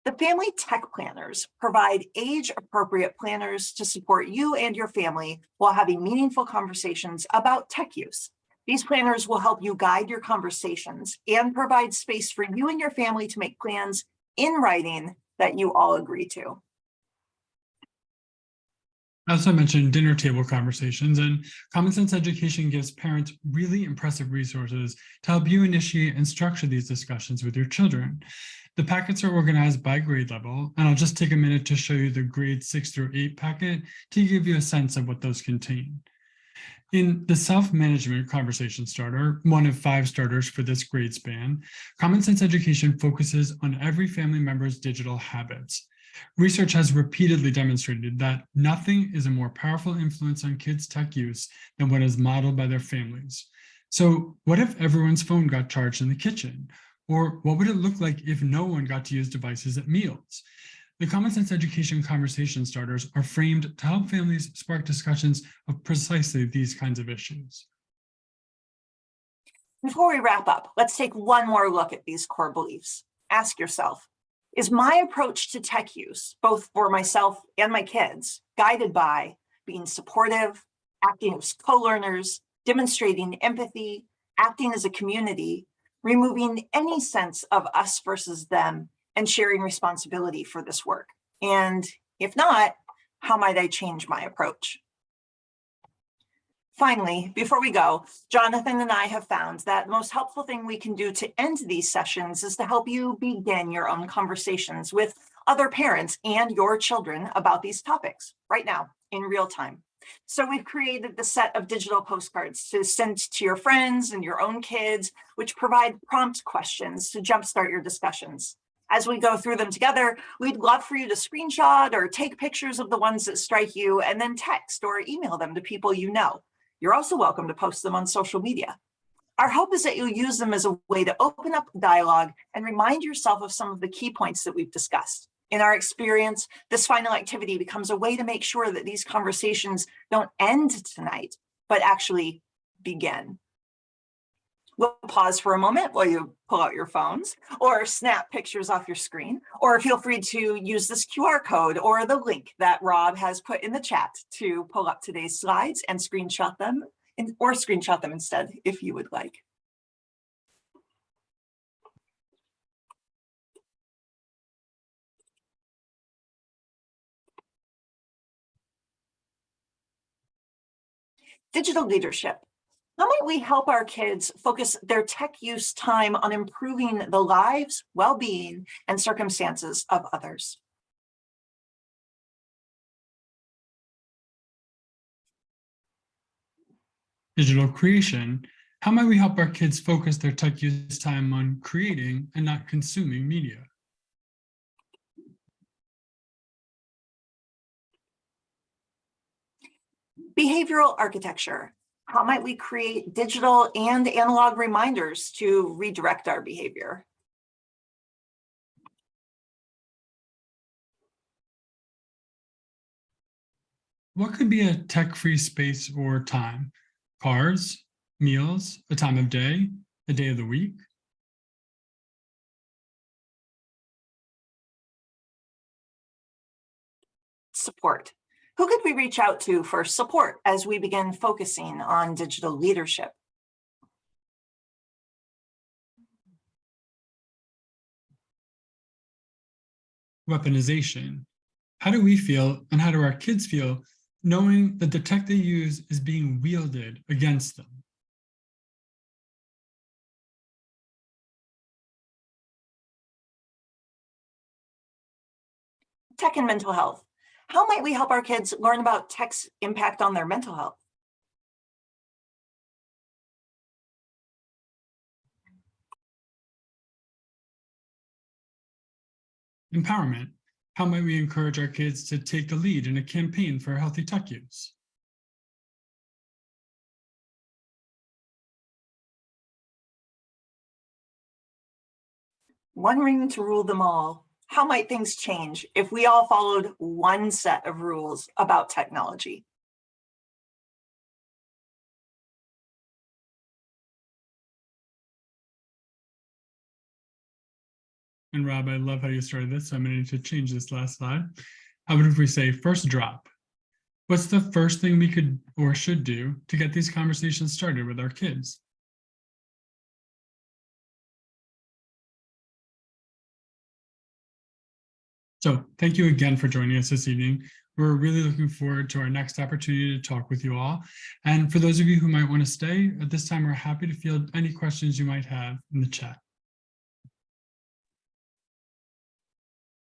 The Family Tech Planners provide age-appropriate planners to support you and your family while having meaningful conversations about tech use. These planners will help you guide your conversations and provide space for you and your family to make plans in writing that you all agree to. As I mentioned, dinner table conversations, and Common Sense Education gives parents really impressive resources to help you initiate and structure these discussions with your children. The packets are organized by grade level, and I'll just take a minute to show you the grade 6 through 8 packet to give you a sense of what those contain. In the self-management conversation starter, one of 5 starters for this grade span, Common Sense Education focuses on every family member's digital habits. Research has repeatedly demonstrated that nothing is a more powerful influence on kids' tech use than what is modeled by their families. So what if everyone's phone got charged in the kitchen? Or what would it look like if no one got to use devices at meals? The Common Sense Education conversation starters are framed to help families spark discussions of precisely these kinds of issues. Before we wrap up, let's take one more look at these core beliefs. Ask yourself, is my approach to tech use, both for myself and my kids, guided by being supportive, acting as co-learners, demonstrating empathy, acting as a community, removing any sense of us versus them, and sharing responsibility for this work? And if not, how might I change my approach? Finally, before we go, Jonathan and I have found that the most helpful thing we can do to end these sessions is to help you begin your own conversations with other parents and your children about these topics right now in real time. So we've created the set of digital postcards to send to your friends and your own kids, which provide prompt questions to jumpstart your discussions. As we go through them together, we'd love for you to screenshot or take pictures of the ones that strike you and then text or email them to people you know. You're also welcome to post them on social media. Our hope is that you'll use them as a way to open up dialogue and remind yourself of some of the key points that we've discussed. In our experience, this final activity becomes a way to make sure that these conversations don't end tonight, but actually begin. We'll pause for a moment while you pull out your phones or snap pictures off your screen, or feel free to use this QR code or the link that Rob has put in the chat to pull up today's slides and screenshot them, or screenshot them instead if you would like. Digital leadership. How might we help our kids focus their tech use time on improving the lives, well-being, and circumstances of others? Digital creation. How might we help our kids focus their tech use time on creating and not consuming media? Behavioral architecture. How might we create digital and analog reminders to redirect our behavior? What could be a tech-free space or time? cars, meals, a time of day, a day of the week? Support. Who could we reach out to for support as we begin focusing on digital leadership? Weaponization. How do we feel and how do our kids feel knowing that the tech they use is being wielded against them? Tech and mental health. How might we help our kids learn about tech's impact on their mental health? Empowerment. How might we encourage our kids to take the lead in a campaign for healthy tech use? One ring to rule them all. How might things change if we all followed one set of rules about technology? And Rob, I love how you started this, so I'm going to need to change this last slide. How about if we say first drop? What's the first thing we could or should do to get these conversations started with our kids? So thank you again for joining us this evening. We're really looking forward to our next opportunity to talk with you all. And for those of you who might want to stay, at this time, we're happy to field any questions you might have in the chat.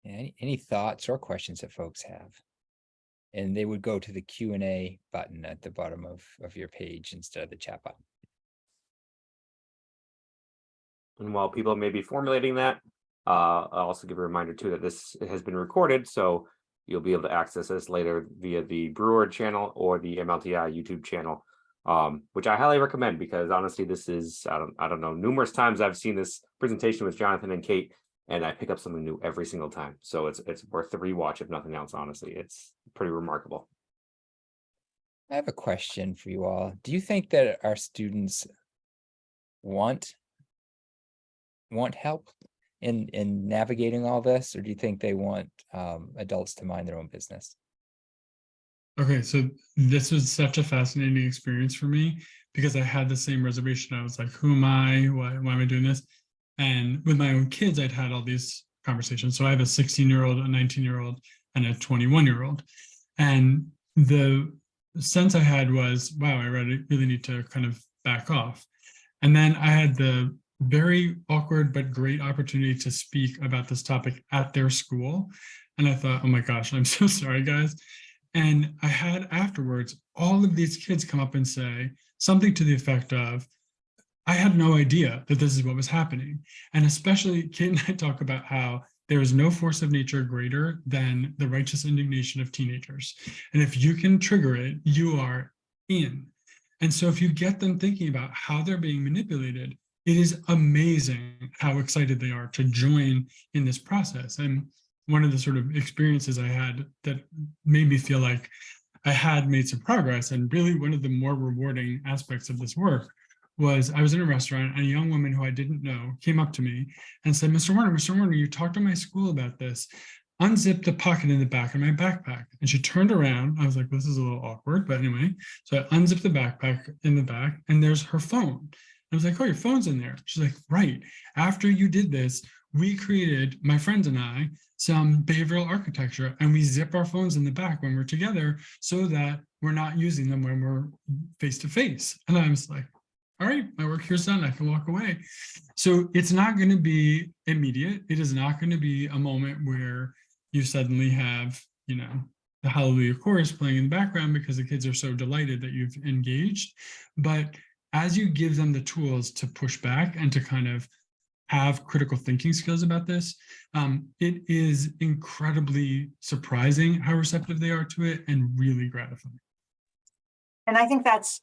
Any thoughts or questions that folks have? And they would go to the Q&A button at the bottom of your page instead of the chat button. And while people may be formulating that, I'll also give a reminder too that this has been recorded, so you'll be able to access this later via the Brewer channel or the MLTI YouTube channel, which I highly recommend because honestly, this is, I don't know, numerous times I've seen this presentation with Jonathan and Kate, and I pick up something new every single time. So it's worth the rewatch if nothing else, honestly. It's pretty remarkable. I have a question for you all. Do you think that our students want help in navigating all this, or do you think they want adults to mind their own business? Okay, so this was such a fascinating experience for me because I had the same reservation. I was like, who am I? Why am I doing this? And with my own kids, I'd had all these conversations. So I have a 16-year-old, a 19-year-old, and a 21-year-old. And the sense I had was, wow, I really need to kind of back off. And then I had the very awkward but great opportunity to speak about this topic at their school. And I thought, oh my gosh, I'm so sorry, guys. And I had afterwards all of these kids come up and say something to the effect of, I had no idea that this is what was happening. And especially Kate and I talk about how there is no force of nature greater than the righteous indignation of teenagers. And if you can trigger it, you are in. And so if you get them thinking about how they're being manipulated, it is amazing how excited they are to join in this process. And one of the sort of experiences I had that made me feel like I had made some progress, and really one of the more rewarding aspects of this work, was I was in a restaurant and a young woman who I didn't know came up to me and said, Mr. Warner, you talked to my school about this. Unzip the pocket in the back of my backpack. And she turned around. I was like, this is a little awkward, but anyway. So I unzipped the backpack in the back and there's her phone. I was like, oh, your phone's in there. She's like, right. After you did this, we created, my friends and I, some behavioral architecture, and we zip our phones in the back when we're together so that we're not using them when we're face to face. And I was like, all right, my work here's done, I can walk away. So it's not going to be immediate. It is not going to be a moment where you suddenly have, the Hallelujah chorus playing in the background because the kids are so delighted that you've engaged. But as you give them the tools to push back and to kind of have critical thinking skills about this, it is incredibly surprising how receptive they are to it and really gratifying. And I think that's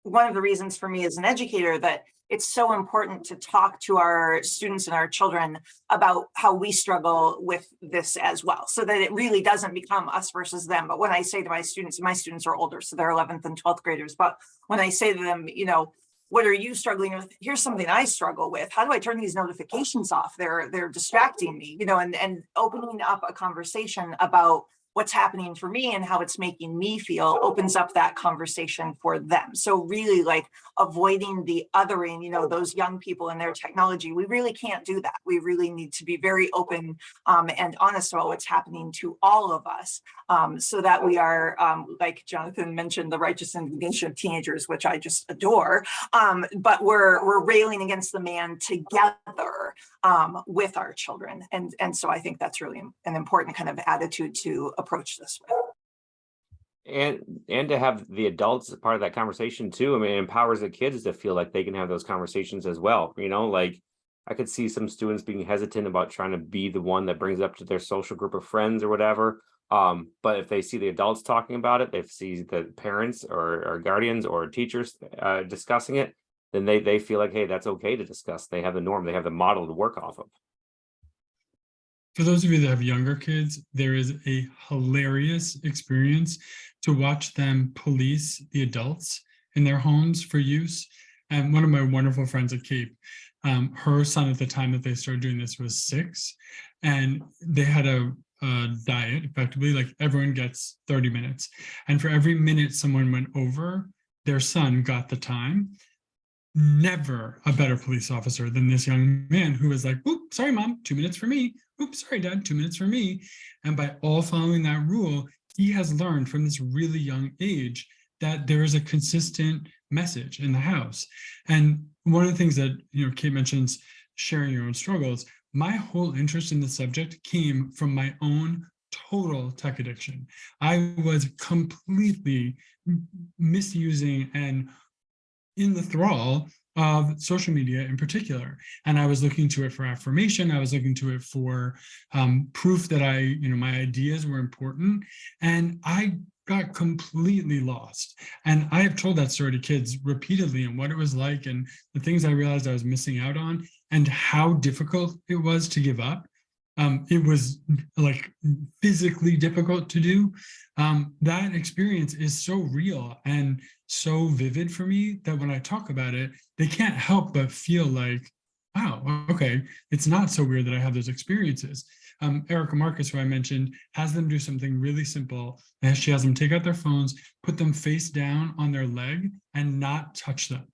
one of the reasons for me as an educator that it's so important to talk to our students and our children about how we struggle with this as well, so that it really doesn't become us versus them. But when I say to my students are older, so they're 11th and 12th graders, but when I say to them, you know, what are you struggling with? Here's something I struggle with. How do I turn these notifications off? They're distracting me, you know, and opening up a conversation about what's happening for me and how it's making me feel opens up that conversation for them. So really, like, avoiding the othering, you know, those young people and their technology, we really can't do that. We really need to be very open and honest about what's happening to all of us, so that we are, like Jonathan mentioned, the righteous indignation of teenagers, which I just adore, but we're railing against the man together with our children. And so I think that's really an important kind of attitude to approach this with. And to have the adults as part of that conversation too. I mean, it empowers the kids to feel like they can have those conversations as well. You know, like I could see some students being hesitant about trying to be the one that brings it up to their social group of friends or whatever. But if they see the adults talking about it, they see the parents or guardians or teachers discussing it, then they feel like, hey, that's okay to discuss. They have the norm, they have the model to work off of. For those of you that have younger kids, there is a hilarious experience to watch them police the adults in their homes for use. And one of my wonderful friends at Cape, her son at the time that they started doing this was 6, and they had a diet, effectively, like everyone gets 30 minutes. And for every minute someone went over, their son got the time. Never a better police officer than this young man who was like, "Oop, sorry, mom, 2 minutes for me. Oops, sorry, dad, 2 minutes for me." And by all following that rule, he has learned from this really young age that there is a consistent message in the house. And one of the things that, you know, Kate mentions sharing your own struggles. My whole interest in the subject came from my own total tech addiction. I was completely misusing and in the thrall of social media in particular. And I was looking to it for affirmation. I was looking to it for proof that my ideas were important. And I got completely lost. And I have told that story to kids repeatedly and what it was like and the things I realized I was missing out on and how difficult it was to give up. It was like physically difficult to do. That experience is so real and so vivid for me that when I talk about it, they can't help but feel like, wow, okay, it's not so weird that I have those experiences. Erica Marcus, who I mentioned, has them do something really simple. And she has them take out their phones, put them face down on their leg and not touch them.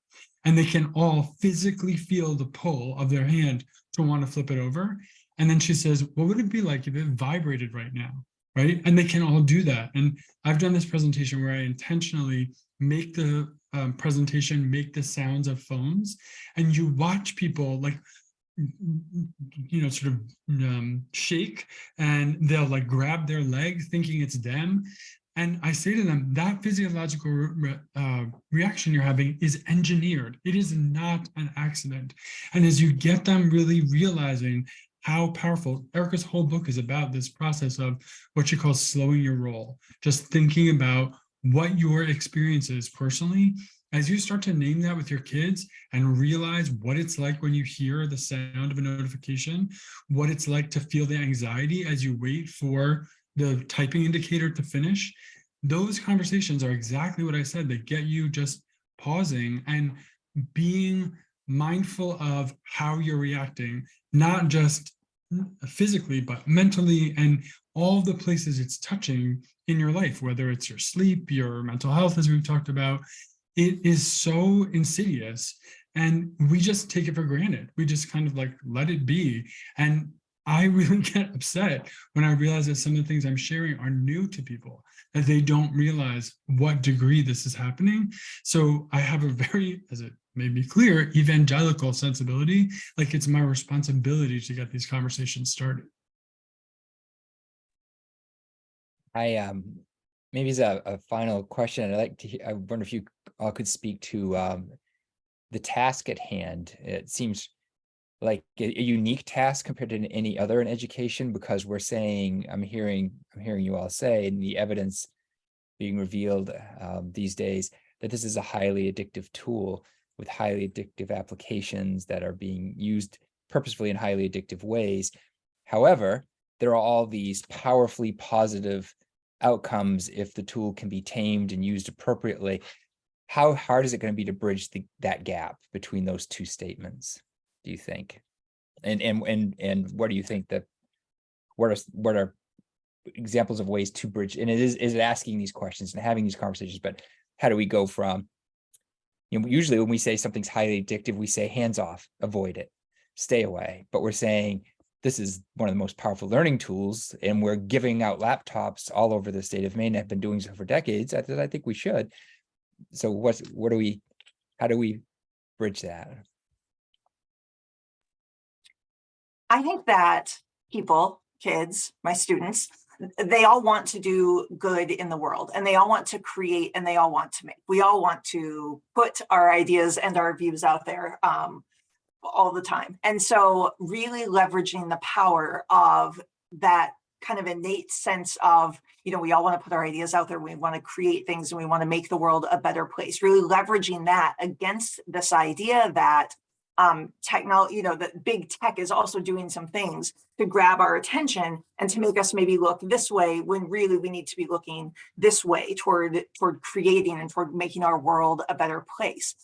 And they can all physically feel the pull of their hand to want to flip it over. And then she says, what would it be like if it vibrated right now, right? And they can all do that. And I've done this presentation where I intentionally make the presentation, make the sounds of phones, and you watch people like, sort of shake, and they'll like grab their leg thinking it's them. And I say to them, that physiological reaction you're having is engineered. It is not an accident. And as you get them really realizing how powerful, Erica's whole book is about this process of what she calls slowing your roll, just thinking about what your experience is personally. As you start to name that with your kids and realize what it's like when you hear the sound of a notification, what it's like to feel the anxiety as you wait for the typing indicator to finish, those conversations are exactly what I said. They get you just pausing and being mindful of how you're reacting, not just physically, but mentally and all the places it's touching in your life, whether it's your sleep, your mental health, as we've talked about. It is so insidious and we just take it for granted. We just kind of like let it be. And I really get upset when I realize that some of the things I'm sharing are new to people, that they don't realize what degree this is happening. So I have a very, as it made me clear, evangelical sensibility, like it's my responsibility to get these conversations started. Maybe as a final question, I'd like to hear, I wonder if you all could speak to the task at hand. It seems like a unique task compared to any other in education, because we're saying, I'm hearing you all say, and the evidence being revealed these days, that this is a highly addictive tool with highly addictive applications that are being used purposefully in highly addictive ways. However, there are all these powerfully positive outcomes if the tool can be tamed and used appropriately. How hard is it going to be to bridge that gap between those two statements, do you think? And what do you think that what are examples of ways to bridge? And is it asking these questions and having these conversations, but how do we go from, usually when we say something's highly addictive, we say hands off, avoid it, stay away. But we're saying this is one of the most powerful learning tools, and we're giving out laptops all over the state of Maine, have been doing so for decades. I think we should. So how do we bridge that? I think that people, kids, my students, they all want to do good in the world, and they all want to create, and they all want to make. We all want to put our ideas and our views out there all the time. And so really leveraging the power of that kind of innate sense of, we all want to put our ideas out there. We want to create things and we want to make the world a better place. Really leveraging that against this idea that technology, that big tech is also doing some things to grab our attention and to make us maybe look this way when really we need to be looking this way toward creating and toward making our world a better place,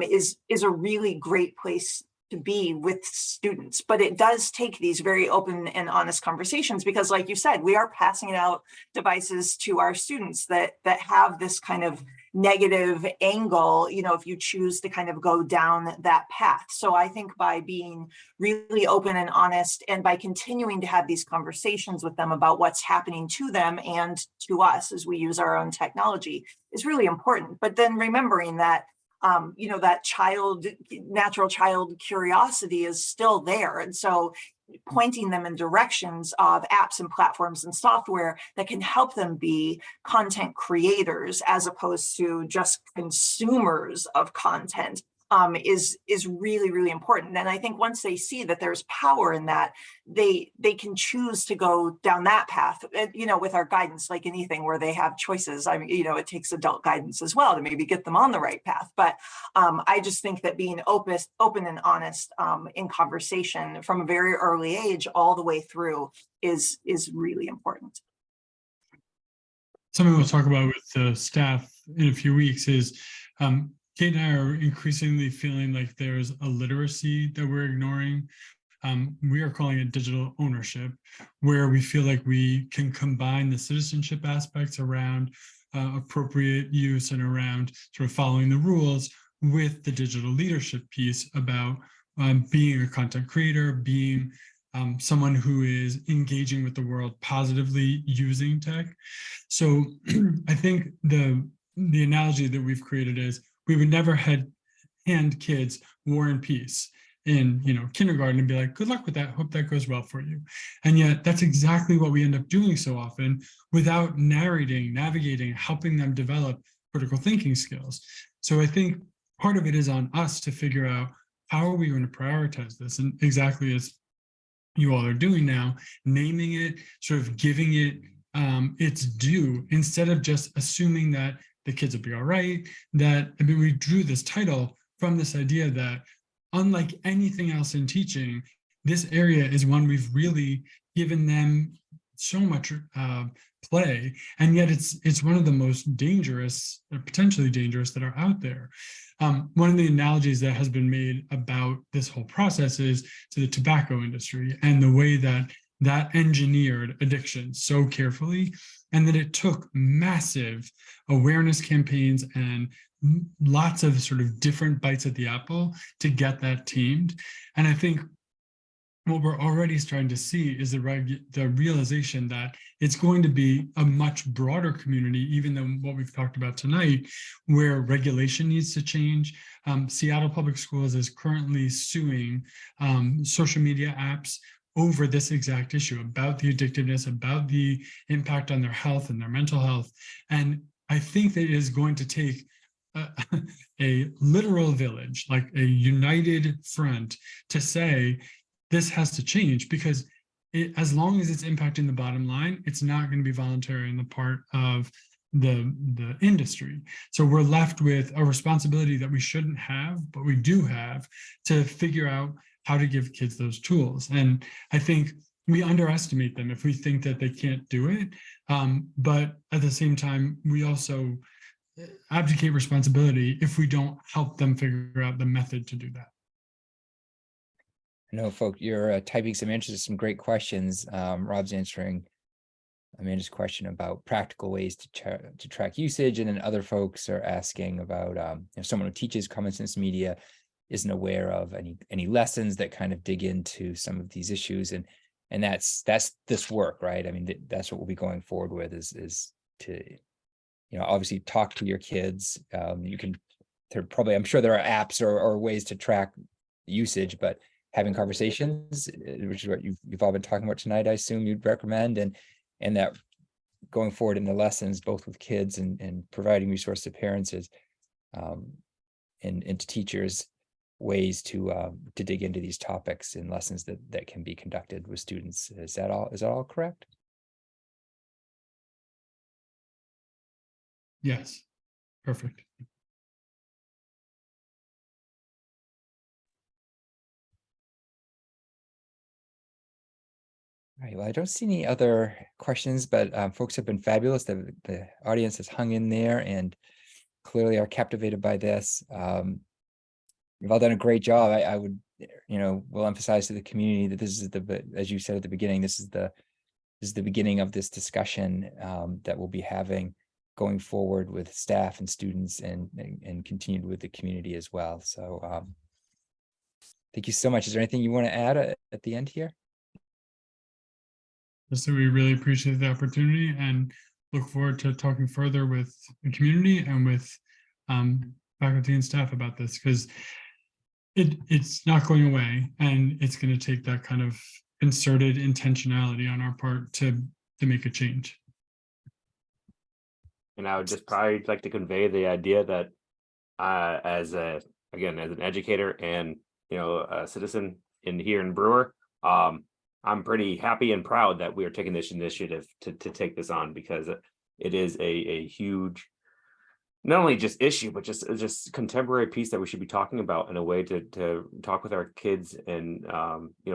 is a really great place to be with students. But it does take these very open and honest conversations, because like you said, we are passing out devices to our students that have this kind of negative angle, if you choose to kind of go down that path. So I think by being really open and honest, and by continuing to have these conversations with them about what's happening to them and to us as we use our own technology is really important. But then remembering that that natural child curiosity is still there. And so pointing them in directions of apps and platforms and software that can help them be content creators as opposed to just consumers of content is really, really important. And I think once they see that there's power in that, they can choose to go down that path, with our guidance, like anything where they have choices. I mean, it takes adult guidance as well to maybe get them on the right path. But I just think that being open and honest in conversation from a very early age all the way through is really important. Something we'll talk about with the staff in a few weeks is Kate and I are increasingly feeling like there's a literacy that we're ignoring. We are calling it digital ownership, where we feel like we can combine the citizenship aspects around appropriate use and around sort of following the rules with the digital leadership piece about being a content creator, being someone who is engaging with the world positively using tech. So I think the analogy that we've created is we would never hand kids War and Peace in kindergarten and be like, good luck with that, hope that goes well for you. And yet that's exactly what we end up doing so often without narrating, navigating, helping them develop critical thinking skills. So I think part of it is on us to figure out how are we going to prioritize this, and exactly as you all are doing now, naming it, sort of giving it its due, instead of just assuming that the kids will be all right. We drew this title from this idea that unlike anything else in teaching, this area is one we've really given them so much play, and yet it's one of the most dangerous, or potentially dangerous, that are out there. One of the analogies that has been made about this whole process is to the tobacco industry and the way that engineered addiction so carefully, and that it took massive awareness campaigns and lots of sort of different bites at the apple to get that tamed. And I think what we're already starting to see is the realization that it's going to be a much broader community, even than what we've talked about tonight, where regulation needs to change. Seattle Public Schools is currently suing social media apps over this exact issue about the addictiveness, about the impact on their health and their mental health. And I think that it is going to take a literal village, like a united front, to say this has to change, because as long as it's impacting the bottom line, it's not going to be voluntary on the part of the industry. So we're left with a responsibility that we shouldn't have, but we do have, to figure out how to give kids those tools. And I think we underestimate them if we think that they can't do it. But at the same time, we also abdicate responsibility if we don't help them figure out the method to do that. I know, folks, you're typing some answers to some great questions. Rob's answering Amanda's question about practical ways to track usage, and then other folks are asking about someone who teaches common sense media isn't aware of any lessons that kind of dig into some of these issues, and that's this work, right? I mean, that's what we'll be going forward with is to obviously talk to your kids. You can I'm sure there are apps or ways to track usage, but having conversations, which is what you've all been talking about tonight, I assume you'd recommend, and that going forward in the lessons, both with kids and providing resource to parents is, and to teachers, ways to dig into these topics in lessons that can be conducted with students. Is that all correct? Yes, perfect. All right, well, I don't see any other questions, but folks have been fabulous. The audience has hung in there and clearly are captivated by this. You've all done a great job. I would, will emphasize to the community that this is as you said at the beginning, this is the beginning of this discussion that we'll be having going forward with staff and students and continued with the community as well. So thank you so much. Is there anything you want to add at the end here? So we really appreciate the opportunity and look forward to talking further with the community and with faculty and staff about this, because it's not going away, and it's going to take that kind of concerted intentionality on our part to make a change. And I would just probably like to convey the idea that as an educator and a citizen here in Brewer, I'm pretty happy and proud that we are taking this initiative to take this on, because it is a huge, not only just issue, but just contemporary piece that we should be talking about in a way to talk with our kids and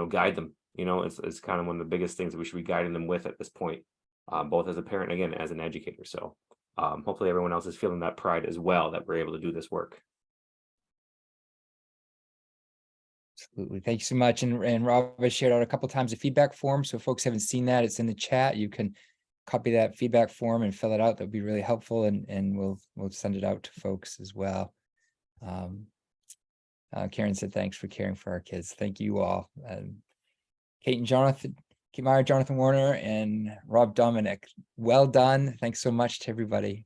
guide them. It's kind of one of the biggest things that we should be guiding them with at this point, both as a parent, again, as an educator. So hopefully everyone else is feeling that pride as well, that we're able to do this work. Absolutely. Thank you so much. And Rob has shared out a couple of times a feedback form. So if folks haven't seen that, it's in the chat. You can copy that feedback form and fill it out. That would be really helpful. And we'll send it out to folks as well. Karen said, thanks for caring for our kids. Thank you all. Kate and Jonathan, Kate Meyer, Jonathan Warner, and Rob Dominic. Well done. Thanks so much to everybody.